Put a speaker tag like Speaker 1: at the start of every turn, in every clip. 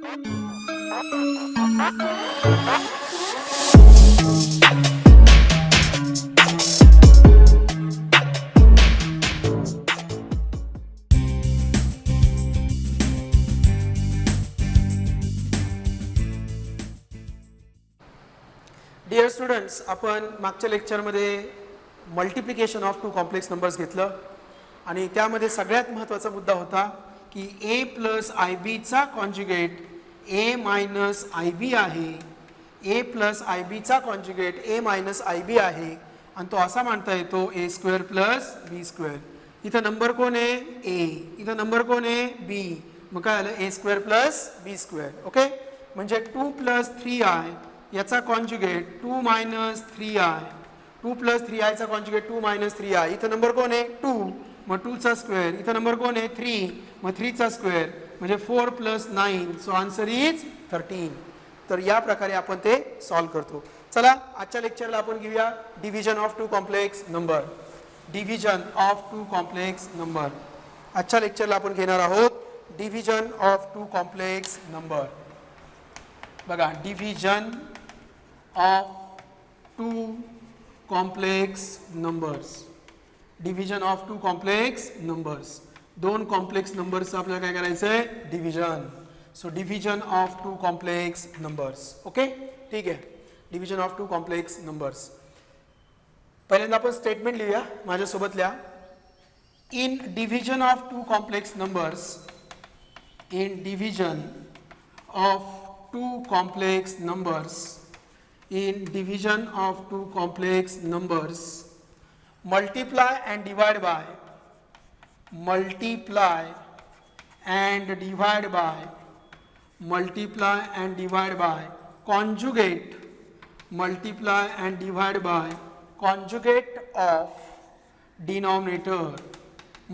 Speaker 1: Dear students, आपण मागच्या लेक्चरमध्ये multiplication of two complex numbers घेतलं आणि त्यामध्ये सगळ्यात महत्त्वाचा मुद्दा होता की ए प्लस आय बीचा conjugate a minus i b आहे, ए प्लस आय बीचा conjugate a minus i b आहे आणि तो असा मांडता येतो a square plus b square. इथं नंबर कोण आहे ए, इथं नंबर कोण आहे बी, मग काय आलं ए square plus b square. Okay, म्हणजे 2 प्लस 3i याचा conjugate 2 minus 3i, 2 plus 3i चा कॉन्ज्युगेट 2 मायनस 3i. इथं नंबर कोण आहे 2, मग 2 चा स्क्वेअर. इथं नंबर कोण आहे 3, मग 3 चा स्क्वेअर म्हणजे 4 प्लस 9. So answer is 13. तर या प्रकारे आपण ते सॉल्व्ह करतो. चला आजच्या लेक्चरला आपण घेऊया division of two complex number. Division of two complex number आजच्या लेक्चरला आपण घेणार आहोत. Division of two complex number. बघा, division of two complex numbers. Division of two complex numbers, दोन कॉम्प्लेक्स नंबर्सचं आपल्याला काय करायचं आहे division. So division of two complex numbers. Okay, ठीक आहे. Division of two complex numbers. पहिल्यांदा आपण स्टेटमेंट लिहूया माझ्यासोबत लिहा. In division of two complex numbers, in division of two complex numbers, in division of two complex numbers, multiply and divide by, multiply and divide by, multiply and divide by, conjugate, multiply and divide by, conjugate of denominator,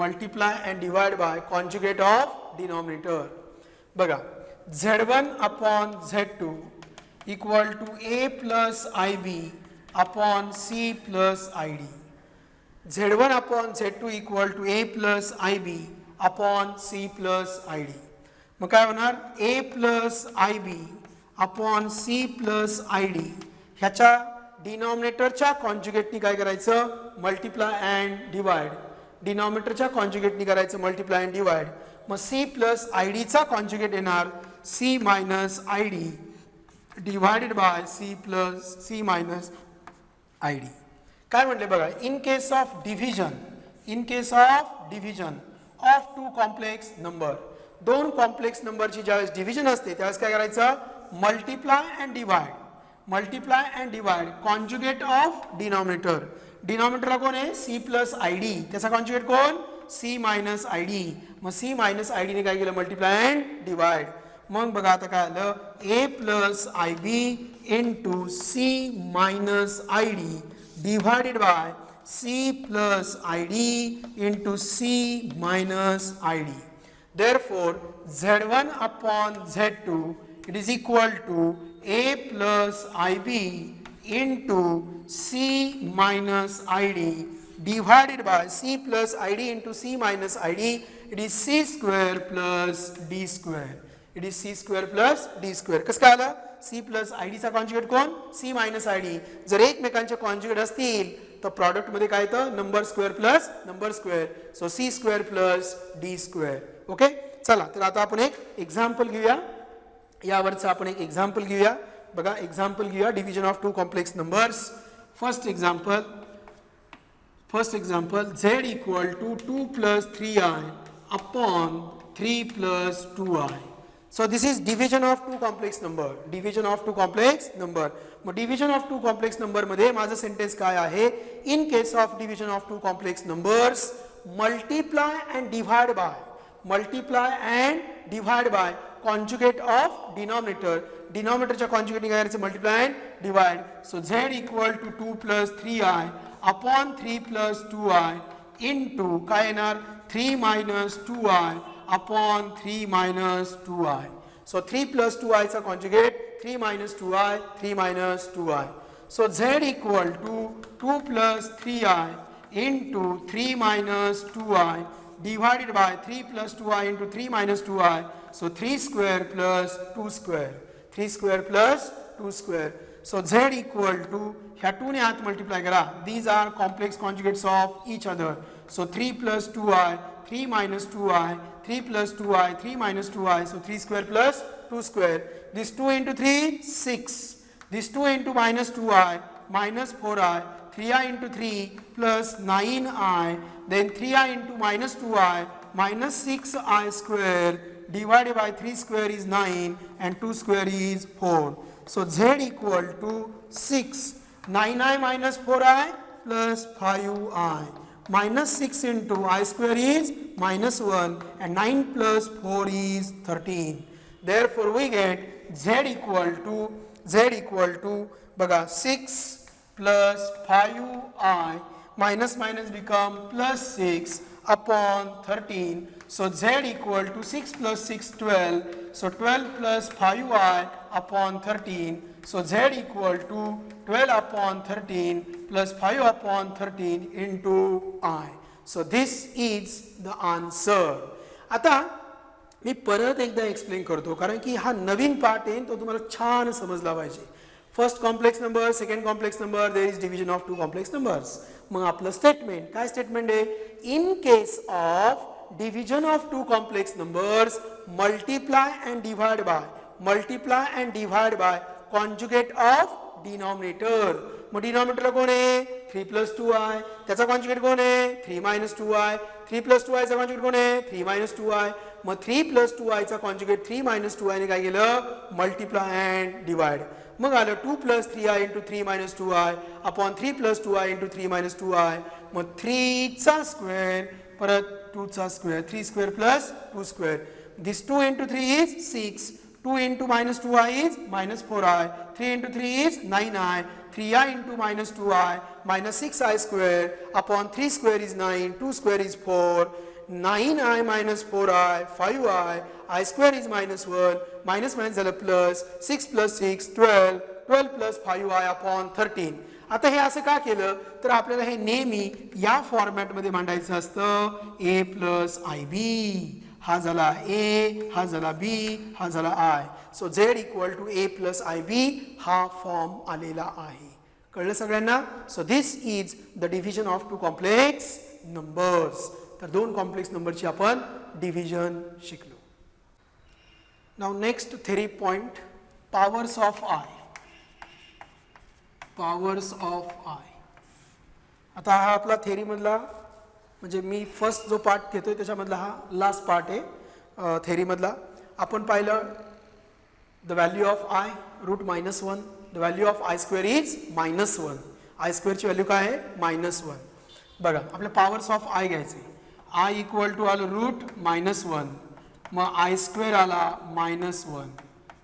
Speaker 1: multiply and divide by, conjugate of denominator. बघा, z1 upon z2 equal to a plus ib upon c plus id. z1 upon z2 equal to a plus ib upon c plus id. मग काय होणार a plus ib upon c plus id ह्याच्या डिनॉमिनेटरच्या कॉन्जुगेटनी काय करायचं multiply and divide. डिनॉमिनेटरच्या कॉन्जुगेटनी करायचं मल्टिप्लाय अँड डिवाइड. मग c प्लस id चा कॉन्जुगेट येणार c minus id divided by c plus c minus i d. काय म्हटले बघा, in case of division, in case of division of two complex number, दोन कॉम्प्लेक्स नंबरची ज्यावेळेस division असते त्यावेळेस काय करायचं multiply and divide. Multiply and divide conjugate of denominator. डिनॉमिनेटरला कोण आहे सी प्लस आय डी, त्याचा कॉन्जुगेट कोण सी मायनस आय डी. मग सी मायनस आय डीने काय केलं मल्टिप्लाय अँड डिवाइड. मग बघा आता काय आलं a plus i b into c minus i d divided by c plus i d into c minus i d. Therefore z1 upon z2 it is equal to a plus i b into c minus i d divided by c plus i d into c minus i d. It is c square plus d square. It is c square plus d square. कसं काय आलं C plus i डीचा conjugate कोण c minus i d. जर एकमेकांचे conjugate असतील तर प्रॉडक्टमध्ये काय येतं number square plus number square. So c square plus d square. Okay, चला तर आता आपण एक एक्झाम्पल घेऊया. यावरचं आपण एक एक्झाम्पल घेऊया. बघा, एक्झाम्पल घेऊया division of two complex numbers. First example z equal to 2 plus 3i upon 3 plus 2i. So this is division of two complex number. Division of two complex number. मग division of two complex number मध्ये माझं sentence काय आहे in case of division of two complex numbers multiply and divide by, multiply and divide by conjugate of denominator. Denominatorच्या conjugate काय करायचं multiply and divide. So z equal to 2 plus 3i upon 3 plus 2i into काय येणार 3 minus 2i upon 3 minus 2i. So 3 plus 2i चा conjugate 3 minus 2i, 3 minus 2i. So z equal to 2 plus 3i into 3 minus 2i divided by 3 plus 2i into 3 minus 2i. So 3 square plus 2 square. 3 square plus 2 square. So z equal to, ह्या 2 ने आत multiply करा. These are complex conjugates of each other. So 3 plus 2i, 3 minus 2i, 3 plus 2i, 3 minus 2i. So 3 square plus 2 square. This 2 into 3, 6. This 2 into minus 2i, minus 4i. 3i into 3 plus 9i. Then 3i into minus 2i, minus 6i square divided by 3 square is 9 and 2 square is 4. So z equal to 6. 9i minus 4i plus 5i. Minus 6 into I square is minus 1 and 9 plus 4 is 13. Therefore we get z equal to बघा 6 plus 5i minus minus become plus 6 upon 13. So z equal to 6 plus 6 12. So 12 plus 5i upon 13. So z equal to 12 upon 13 plus 5 upon 13 into I. So this is the answer. आता मी परत एकदा explain करतो कारण की हा नवीन part आहे तो तुम्हाला छान समजला पाहिजे. First complex number, second complex number, there is division of two complex numbers. मग आपलं स्टेटमेंट काय स्टेटमेंट आहे? In case of division of two complex numbers, multiply and divide by conjugate of denominator. मग डिनॉमिनेटरला कोण आहे? 3 plus 2i. त्याचा conjugate कोण आहे? 3 minus 2i. 3 plus 2i चा कॉन्जुगेट कोण आहे? 3 minus 2i. मग 3 plus 2i चा कॉन्जुगेट 3 minus 2i ने काय केलं? Multiply and divide. मग आलं 2 plus 3i into 3 minus 2i upon 3 plus 2i into 3 minus 2i. मग 3 चा स्क्वेअर परत 2 चा square. 3 square plus 2 square. This 2 into 3 is 6. 2 into minus 2i is minus 4i. 3 into 3 is 9i. 3i into minus 2i minus 6i square upon 3 square is 9. 2 square is 4. 9i minus 4i, 5i, I square is minus 1. Minus minus झालं plus. 6 plus 6, 12. 12 plus 5i upon 13. आता हे असं का केलं तर आपल्याला हे नेहमी या फॉर्मॅटमध्ये मांडायचं असतं. a plus ib. हा झाला a, हा झाला b, हा झाला i. So z equal to a plus ib हा फॉर्म आलेला आहे. कळलं सगळ्यांना? So this is the division of two complex numbers. तर दोन कॉम्प्लेक्स नंबरची आपण डिव्हिजन शिकलो. Now next theory point, powers of i. Powers of i. आता हा आपला थेरी मधला म्हणजे मी फर्स्ट जो पार्ट घेतोय त्याच्यामधला हा लास्ट पार्ट आहे थेरी मधला. आपण पाहिलं the value of i root -1. The value of i square is -1. i स्क्वेअरची व्हॅल्यू काय आहे? -1. बघा आपल्या पॉवर्स ऑफ i घ्यायचे. i इक्वल टू आलं रूट -1. मग i स्क्वेअर आला -1.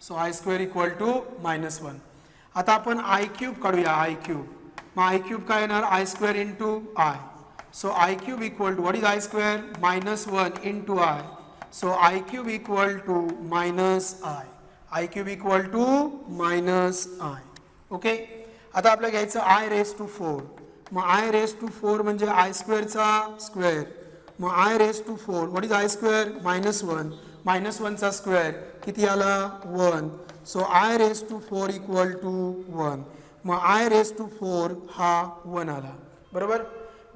Speaker 1: So i square equal to -1. आता आपण i क्यूब काढूया. i cube. मग i क्यूब काय येणार? i square into i. So i cube equal to what is i square? -1 into i. So i cube equal to -i. i cube equal to -i. Okay. आता आपल्याला घ्यायचं i raise to 4. मग i raise to 4 म्हणजे i स्क्वेअरचा square. मग i raise to 4 what is i square? -1. -1 चा square किती आला? 1. So i raise to 4 equal to 1. मग i रेज टू 4 हा 1 आला. बरोबर.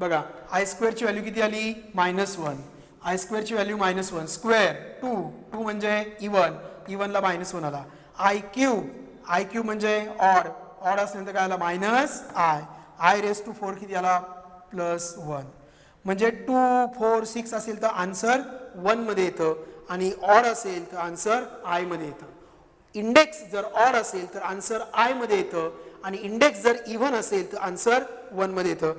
Speaker 1: बघा i स्क्वेअरची व्हॅल्यू किती आली? -1. i स्क्वेअरची व्हॅल्यू -1 स्क्वेअर 2 म्हणजे इवन ला -1 आला. i क्यूब म्हणजे ऑड असल्यानंतर काय आला? -i रेज टू 4 किती आला? +1. म्हणजे 2 4 6 असेल तर आन्सर 1 मध्ये येतं आणि ऑड असेल तर आन्सर i मध्ये येतं. इंडेक्स जर ऑड असेल तर आन्सर i मध्ये येतं आणि इंडेक्स जर इव्हन असेल तर आन्सर 1 मध्ये येतं.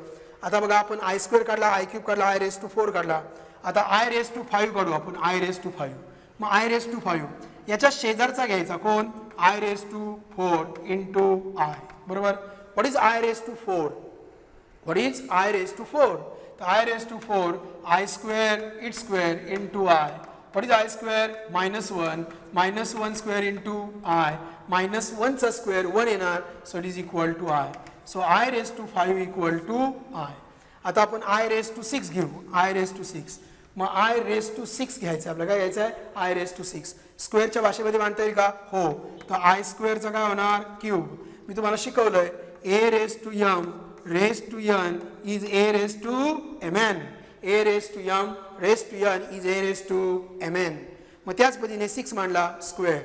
Speaker 1: आता बघा आपण i स्क्वेअर काढला, i क्यूब काढला, i रेज टू 4 काढला. आता i रेज टू 5 काढू आपण. i raise to 5. मग i रेज टू 5 याच्या शेजारचा घ्यायचा कोण? i raise to 4 into i. बरोबर. What is i raise to 4? What is i raise to 4? तर i raise to 4 i square its square into i. What is i square? -1. -1 square into i. -1 चा square 1 येणार. So it is equal to i. So i raise to 5 equal to i. आता आपण i raise to 6 घेऊ. i raise to 6 मग i raise to 6 घ्यायचं आहे. आपल्याला काय घ्यायचं आहे? I raise to 6. स्क्वेअरच्या भाषेमध्ये मांडता येईल का? हो. तर आय स्क्वेअरचा काय होणार? क्यूब. मी तुम्हाला शिकवलंय a raise to m raise to n is a raise to m n. A raise to m raise to n is a raise to m n. मग त्याच पद्धतीने 6 मांडला square.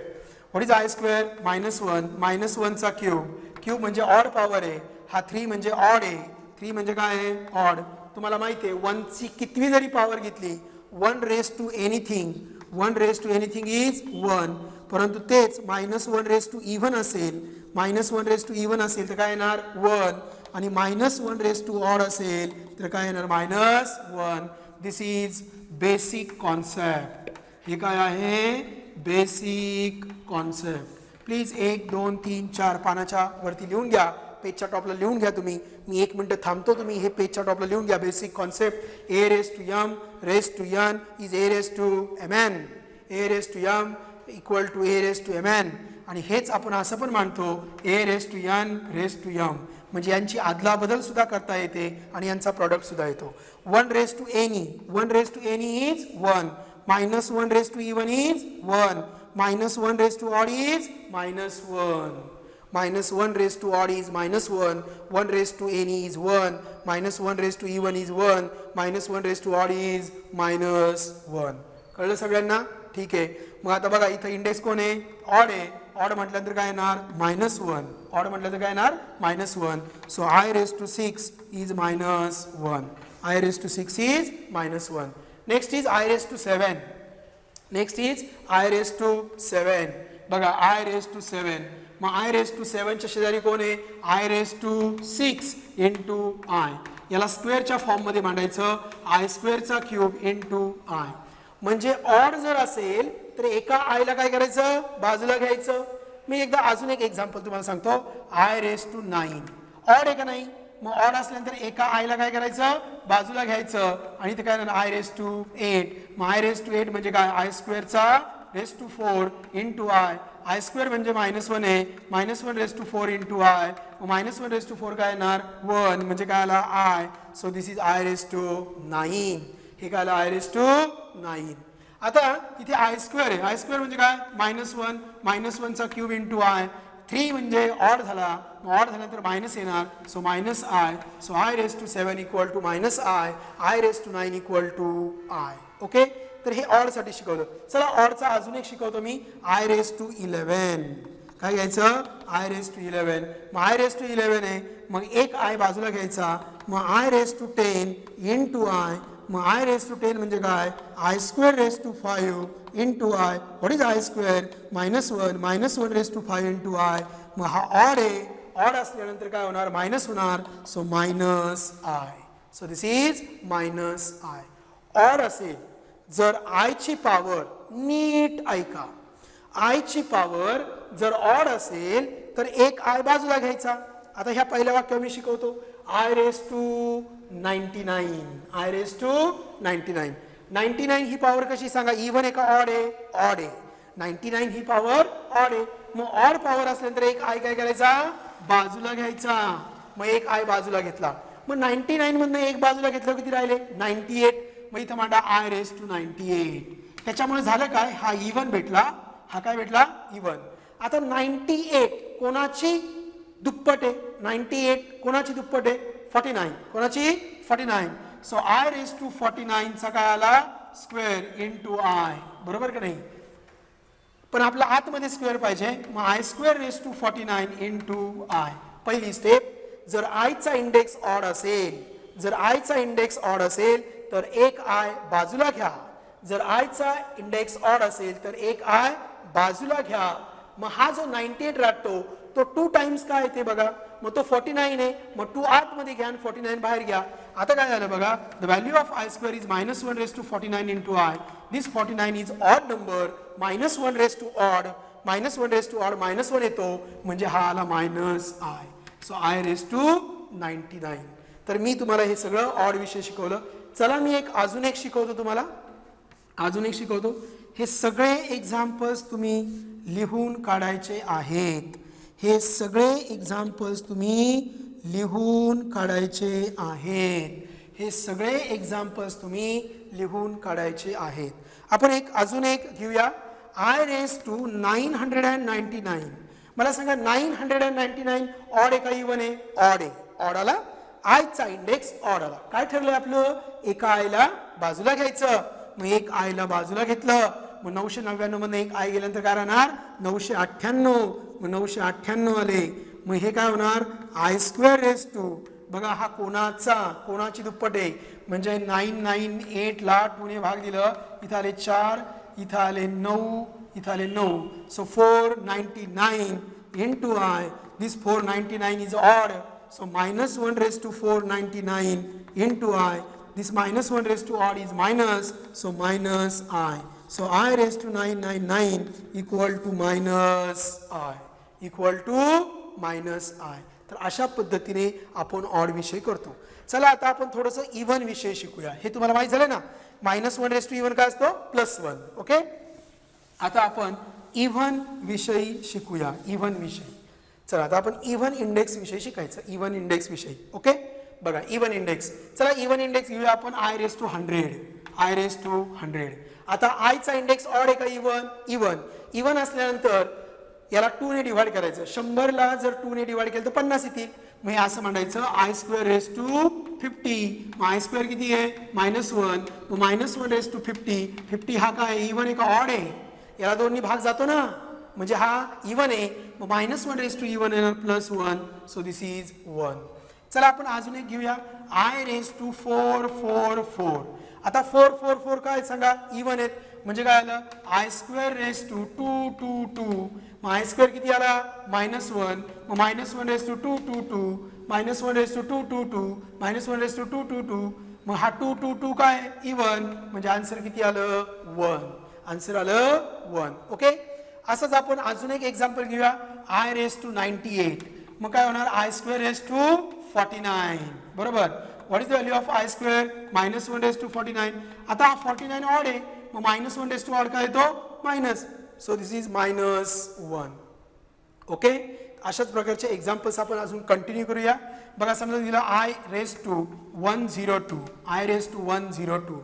Speaker 1: What is i square? -1. -1चा cube. Cube म्हणजे odd power आहे. हा 3 म्हणजे odd आहे. 3 म्हणजे काय आहे? ऑड. तुम्हाला माहिती आहे 1ची कितवी जरी पॉवर घेतली 1 raise to anything 1 raise to anything is 1. परंतु तेच -1 रेस टू इव्हन असेल -1 रेस टू इव्हन असेल तर काय येणार? 1. आणि -1 रेस टू ऑड असेल तर काय येणार? -1. दिस इज बेसिक कॉन्सेप्ट. हे काय आहे? Basic concept. प्लीज 1 2 3 4 पानाच्या वरती लिहून घ्या. पेजच्या टॉपला लिहून घ्या तुम्ही. मी 1 मिनिट थांबतो. तुम्ही हे पेजच्या टॉपला लिहून घ्या. Basic concept. A raise to m raise to n is a raise to m n. A raise to m equal to a raise to m n. आणि हेच आपण असं पण मानतो a raise to n raise to m. म्हणजे यांची आदलाबदल सुद्धा करता येते आणि यांचा प्रॉडक्ट सुद्धा येतो. 1 raise to any 1 raise to any is 1. -1 raise to even is 1. -1 raise to odd is -1. -1 raised to odd is -1. 1 raised to any is 1. -1 raised to even is 1. -1 raised to odd is -1. कळलं सगळ्यांना? ठीक आहे. मग आता बघा इथं index कोण आहे? ऑड आहे. ऑड म्हटल्यानंतर काय येणार? -1. ऑड म्हटल्यानंतर काय येणार? -1. So i raise to 6 is -1. I raise to 6 is -1. Next is i raise to 7. Next is i raise to 7. बघा आय रेस टू 7. मग आय रेस टू 7च्या शेजारी कोण आहे? I raise to 6 into i. याला स्क्वेअरच्या फॉर्ममध्ये मांडायचं. आय स्क्वेअरचा क्यूब इंटू आय. म्हणजे ऑड जर असेल तर एका आयला काय करायचं? बाजूला घ्यायचं. मी एकदा अजून एक एक्झाम्पल तुम्हाला सांगतो. आय रेस टू 9 ऑड आहे का नाही? मग ऑड असल्यानंतर एका आयला काय करायचं? बाजूला घ्यायचं. आणि ते काय आय रेस टू 8. मग आय रेस टू 8 म्हणजे काय? आय स्क्वेअरचा raise to 4 into i. I square म्हणजे -1 आहे. -1 raise to 4 into i. -1 raise to 4 काय येणार? 1. म्हणजे काय आला? I. So this is i raise to 9. हे काय आलं? I raise to 9. आता इथे आय स्क्वेअर आहे. आय स्क्वेअर म्हणजे काय? -1 -1चा क्यूब इंटू आय. 3 म्हणजे ऑड झाला. ऑड झाल्यानंतर मायनस येणार. So -i. So i raise to 7 equal to -i. I raise to 9 equal to i. Okay. तर हे ऑड साठी शिकवलं. चला ऑडचा अजून एक शिकवतो मी. I raise to 11. काय घ्यायचं? I raise to 11. मग आय रेस टू 11 आहे. मग एक आय बाजूला घ्यायचा. मग i raise to 10 into i. मग आय रेस टू 10 म्हणजे काय? I square raise to 5 into i. What is i square? -1 -1 raise to 5 into i. मग हा ऑड आहे. ऑड असल्यानंतर काय होणार? मायनस होणार. So -i. So this is -I. Odd असेल जर आयची पॉवर, नीट ऐका, आयची पॉवर जर ऑड असेल तर एक आय बाजूला घ्यायचा. आता ह्या पहिल्या वाक्यावर मी शिकवतो. I raise to 99. I raise to 99. 99 ही पॉवर कशी सांगा? इव्हन आहे का ऑड आहे? ऑड आहे. 99 ही पॉवर ऑड आहे. मग ऑड पॉवर असल्यानंतर एक आय काय करायचा? बाजूला घ्यायचा. मग एक आय बाजूला घेतला. मग 99 मधनं एक बाजूला घेतलं किती राहिले? 98. मग इथं मांडा आय रेस टू 98. त्याच्यामुळे झालं काय? हा इव्हन भेटला. हा काय भेटला? इव्हन. आता 98 कोणाची दुप्पट आहे? 98 कोणाची दुप्पट आहे? 49. कोणाची? 49. सो आय रेस टू 49 चा काय आला? Square into i. बरोबर का नाही? पण आपला आतमध्ये स्क्वेअर पाहिजे. मग i square raise to 49 into i. पहिली स्टेप. जर आयचा इंडेक्स ऑड असेल, जर आयचा इंडेक्स ऑड असेल तर एक आय बाजूला घ्या. जर आयचा इंडेक्स ऑड असेल तर एक आय बाजूला घ्या. मग हा जो 98 राहतो तो 2 टाइम्स काय येते बघा. मग तो 49 आहे. मग 2 आतमध्ये घ्या आणि 49 बाहेर घ्या. आता काय झालं बघा? The value of i square is -1 raise to 49 into i. This 49 is odd number. -1 raise to odd. -1 raise to odd -1 येतो. म्हणजे हा आला -i. So i raise to 99. तर मी तुम्हाला हे सगळं ऑड विषय शिकवलं. चला मी अजून एक शिकवतो तुम्हाला. अजून एक शिकवतो. हे सगळे एक्झाम्पल्स तुम्ही लिहून काढायचे आहेत. हे सगळे एक्झाम्पल्स तुम्ही लिहून काढायचे आहेत. हे सगळे एक्झाम्पल्स तुम्ही लिहून काढायचे आहेत. आपण अजून एक घेऊया. I raised to 999. मला सांगा 999 ऑड आहे का इव्हन आहे? ऑड आहे. ऑड आला. आयचा इंडेक्स ऑड आला. काय ठरलंय आपलं? एका आयला बाजूला घ्यायचं. मग एक आयला बाजूला घेतलं. मग 999 मध्ये एक आय गेल्यानंतर काय राहणार? 998. मग 998 आले. मग हे काय होणार? I square raise to. बघा हा कोणाची दुप्पट आहे म्हणजे 998 ला 2 ने भाग दिलं. इथं आले 4, इथं आले 9, इथं आले 9. So 499 into I. This 499 is odd. So minus 1 raised to 499 into I. This minus 1 raised to odd is minus. So minus I. So I raised to 999 equal to minus I. Equal to minus I. तर अशा पद्धतीने आपण odd विषय करतो. चला आता आपण थोडंसं इव्हन विषय शिकूया. हे तुम्हाला माहित झालं ना? -1 रेस टू इव्हन काय असतो? +1. ओके. आता आपण इव्हन विषयी शिकूया. इव्हन विषय. चला आता आपण इव्हन इंडेक्स विषयी शिकायचं. इव्हन इंडेक्स विषयी. ओके. बघा इव्हन इंडेक्स. चला इव्हन इंडेक्स घेऊया आपण I raise to 100. I raise to 100. आता I चा इंडेक्स ऑड आहे का इव्हन? इव्हन. इव्हन असल्यानंतर याला 2 ने डिवाइड करायचं. 100 ला जर 2 ने डिवाइड केलं तर 50 येतील. मग हे असं म्हणायचं I स्क्वेअर रेस टू 50. मग I स्क्वेअर किती आहे? -1. मग -1 रेस टू 50. 50 हा काय? इव्हन आहे का ऑड आहे? याला 2 ने भाग जातो ना, म्हणजे हा इव्हन आहे. मग -1 रेस टू इव्हन येणार +1. So this is 1. चला आपण अजून एक घेऊया. I raise to 444. आता 444 काय सांगा? इव्हन आहेत. म्हणजे काय आलं? I square raise to 222. मग I स्क्वेअर किती आला? -1. मग -1 raise to 222. -1 raise to 222. -1 raise to 222. मग हा 222 काय? इव्हन. म्हणजे आन्सर किती आलं? 1. आन्सर आलं 1. ओके. असंच आपण अजून एक एक्झाम्पल घेऊया. I raise to 98. मग काय होणार? I square raise to 49. बरोबर. What is the value of I square? -1 raise to 49. आता हा 49 ऑड आहे. मग -1 रेस टू ऑड काय येतो? Minus. So this is -1. Okay. अशाच प्रकारचे एक्झाम्पल्स आपण अजून कंटिन्यू करूया. बघा समजा दिला I raise to 102. I raise to 102.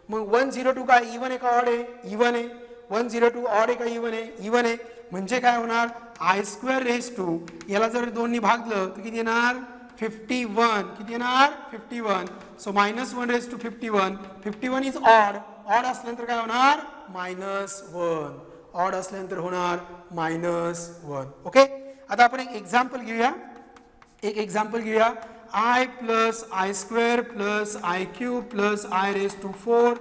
Speaker 1: मग 102 काय? इव्हन आहे का ऑड आहे? इव्हन आहे. 102 ऑड आहे का इव्हन आहे? इव्हन आहे. म्हणजे काय होणार? I स्क्वेअर रेस टू याला जर 2 ने भागलं तर किती येणार? 51. किती येणार? 51. So -1 raise to 51. 51 is odd. Odd असल्यानंतर काय होणार? -1. ऑड असल्यानंतर होणार -1. ओके. आता आपण एक एक्झाम्पल घेऊया. I plus I square plus I cube plus I raise to 4,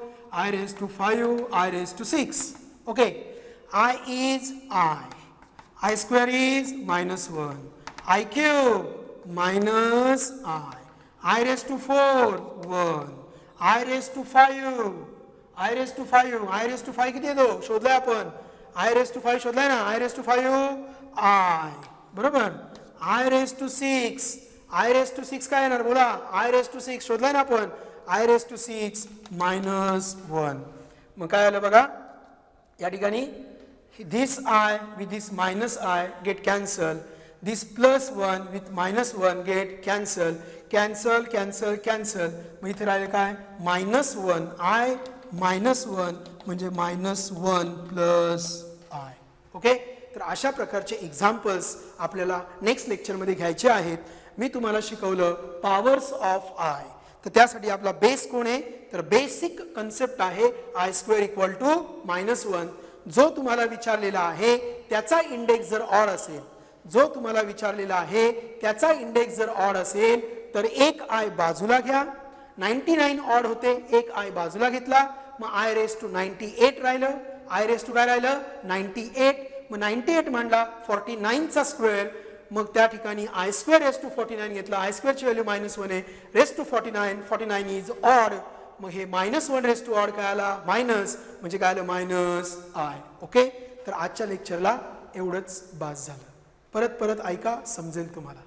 Speaker 1: I raise to 5, I raise to 6. Okay. I is I square is -1, I cube -I raise to 4 1, I raise to 5, I raise to 5 किती येतो? शोधलाय आपण. I raise to 5 शोधलाय ना? I raise to 5 I. बरोबर. I raise to 6. I raise to 6 काय येणार? बोला. I raise to 6 शोधलाय ना आपण? I raise to 6 -1. मग काय आलं बघा या ठिकाणी? This I with this -I get cancel. This +1 with -1 get cancel. Cancel. मग इथे राहिले काय? -1. I -1 म्हणजे -1 + I. ओके. तर अशा प्रकारचे एक्झाम्पल्स आपल्याला नेक्स्ट लेक्चरमध्ये घ्यायचे आहेत. मी तुम्हाला शिकवलं पॉवर्स ऑफ I. तर त्यासाठी आपला बेस कोण आहे? तर बेसिक कन्सेप्ट आहे I स्क्वेअर इक्वल टू -1. जो तुम्हाला विचारलेला आहे त्याचा इंडेक्स जर ऑड असेल तर एक I बाजूला घ्या. 99 ऑड होते. एक I बाजूला घेतला. मग I रेस टू 98 राहिलं. I रेस टू काय राहिलं? 98. मग 98 मांडला 49 चा स्क्वेअर. मग त्या ठिकाणी I स्क्वेअर रेस टू 49 घेतला. I स्क्वेअरची व्हॅल्यू -1 आहे. Raise to 49 is odd. मग हे -1 रेस टू ऑड काय आला? मायनस. म्हणजे काय आलं? -I. ओके. तर आजच्या लेक्चरला एवढंच बास झालं. परत ऐका, समजेल तुम्हाला.